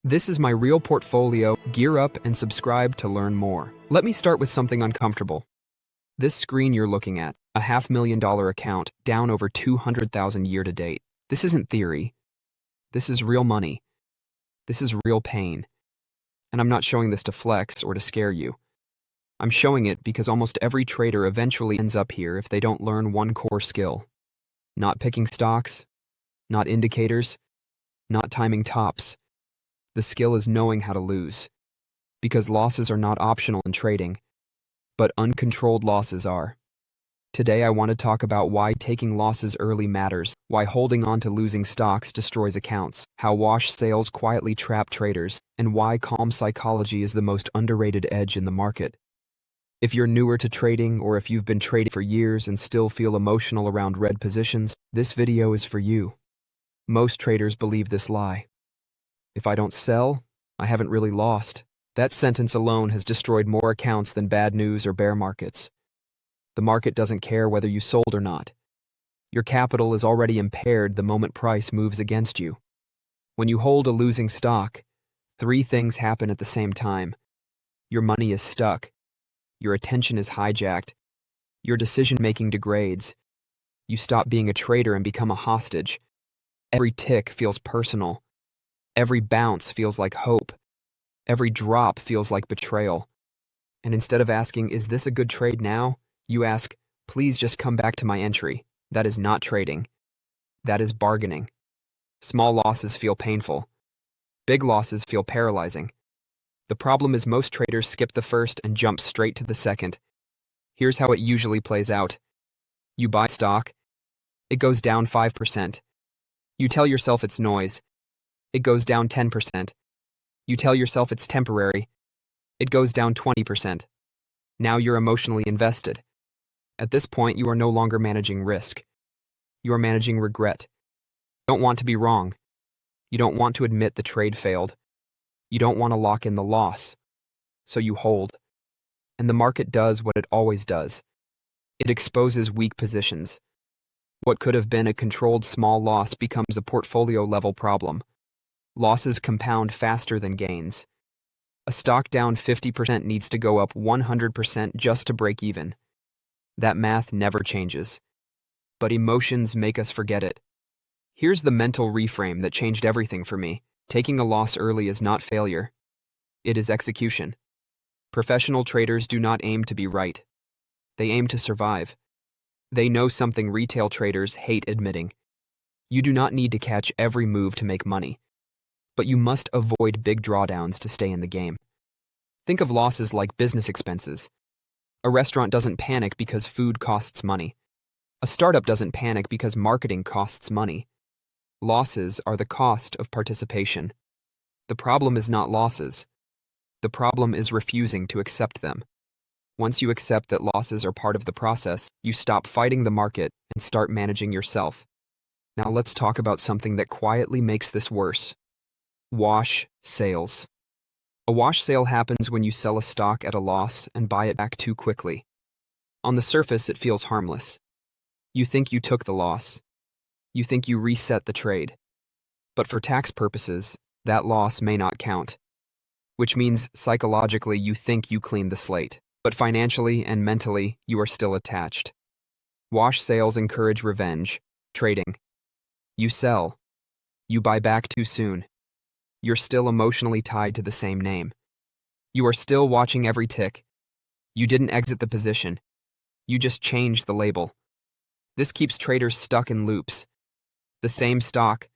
This is my real portfolio. Gear up and subscribe to learn more. Let me start with something uncomfortable. This screen you're looking at, a $500,000 account, down over 200,000 year to date. This isn't theory. This is real money. This is real pain. And I'm not showing this to flex or to scare you. I'm showing it because almost every trader eventually ends up here if they don't learn one core skill. Not picking stocks, not indicators, not timing tops. The skill is knowing how to lose. Because losses are not optional in trading, but uncontrolled losses are. Today I want to talk about why taking losses early matters, why holding on to losing stocks destroys accounts, how wash sales quietly trap traders, and why calm psychology is the most underrated edge in the market. If you're newer to trading, or if you've been trading for years and still feel emotional around red positions, this video is for you. Most traders believe this lie. If I don't sell, I haven't really lost. That sentence alone has destroyed more accounts than bad news or bear markets. The market doesn't care whether you sold or not. Your capital is already impaired the moment price moves against you. When you hold a losing stock, three things happen at the same time. Your money is stuck. Your attention is hijacked. Your decision-making degrades. You stop being a trader and become a hostage. Every tick feels personal. Every bounce feels like hope. Every drop feels like betrayal. And instead of asking, is this a good trade now? You ask, please just come back to my entry. That is not trading. That is bargaining. Small losses feel painful. Big losses feel paralyzing. The problem is most traders skip the first and jump straight to the second. Here's how it usually plays out. You buy stock. It goes down 5%. You tell yourself it's noise. It goes down 10%. You tell yourself it's temporary. It goes down 20%. Now you're emotionally invested. At this point, you are no longer managing risk. You are managing regret. You don't want to be wrong. You don't want to admit the trade failed. You don't want to lock in the loss. So you hold. And the market does what it always does. It exposes weak positions. What could have been a controlled small loss becomes a portfolio-level problem. Losses compound faster than gains. A stock down 50% needs to go up 100% just to break even. That math never changes. But emotions make us forget it. Here's the mental reframe that changed everything for me. Taking a loss early is not failure. It is execution. Professional traders do not aim to be right. They aim to survive. They know something retail traders hate admitting. You do not need to catch every move to make money. But you must avoid big drawdowns to stay in the game. Think of losses like business expenses. A restaurant doesn't panic because food costs money. A startup doesn't panic because marketing costs money. Losses are the cost of participation. The problem is not losses. The problem is refusing to accept them. Once you accept that losses are part of the process, you stop fighting the market and start managing yourself. Now let's talk about something that quietly makes this worse. Wash sales. A wash sale happens when you sell a stock at a loss and buy it back too quickly. On the surface, it feels harmless. You think you took the loss. You think you reset the trade. But for tax purposes, that loss may not count. Which means psychologically you think you cleaned the slate, but financially and mentally you are still attached. Wash sales encourage revenge, trading. You sell. You buy back too soon. You're still emotionally tied to the same name. You are still watching every tick. You didn't exit the position. You just changed the label. This keeps traders stuck in loops. The same stock,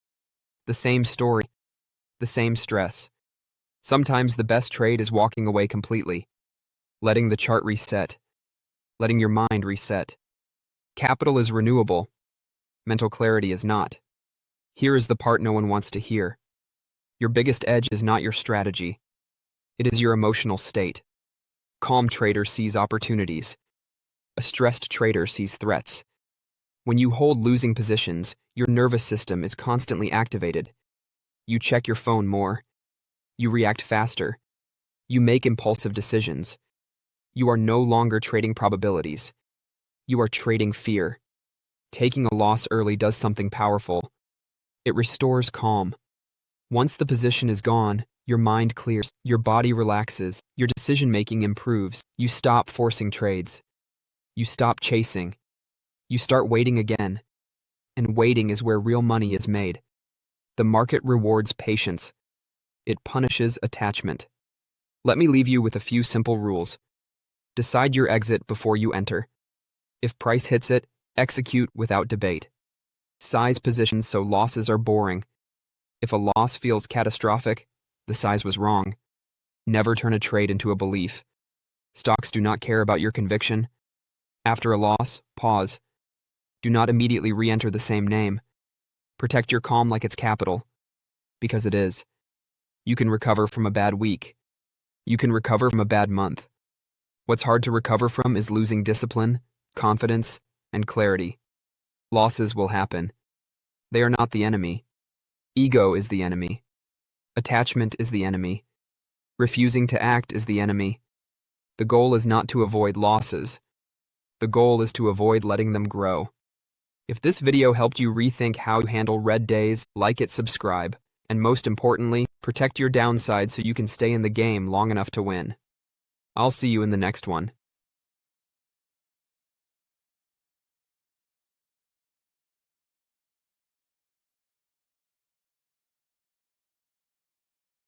the same story, the same stress. Sometimes the best trade is walking away completely, letting the chart reset, letting your mind reset. Capital is renewable. Mental clarity is not. Here is the part no one wants to hear. Your biggest edge is not your strategy. It is your emotional state. Calm trader sees opportunities. A stressed trader sees threats. When you hold losing positions, your nervous system is constantly activated. You check your phone more. You react faster. You make impulsive decisions. You are no longer trading probabilities. You are trading fear. Taking a loss early does something powerful. It restores calm. Once the position is gone, Your mind clears, your body relaxes, your decision-making improves, you stop forcing trades. You stop chasing. You start waiting again. And waiting is where real money is made. The market rewards patience. It punishes attachment. Let me leave you with a few simple rules. Decide your exit before you enter. If price hits it, execute without debate. Size positions so losses are boring. If a loss feels catastrophic, the size was wrong. Never turn a trade into a belief. Stocks do not care about your conviction. After a loss, pause. Do not immediately re-enter the same name. Protect your calm like it's capital. Because it is. You can recover from a bad week. You can recover from a bad month. What's hard to recover from is losing discipline, confidence, and clarity. Losses will happen. They are not the enemy. Ego is the enemy. Attachment is the enemy. Refusing to act is the enemy. The goal is not to avoid losses. The goal is to avoid letting them grow. If this video helped you rethink how you handle red days, like it, subscribe, and most importantly, protect your downside so you can stay in the game long enough to win. I'll see you in the next one.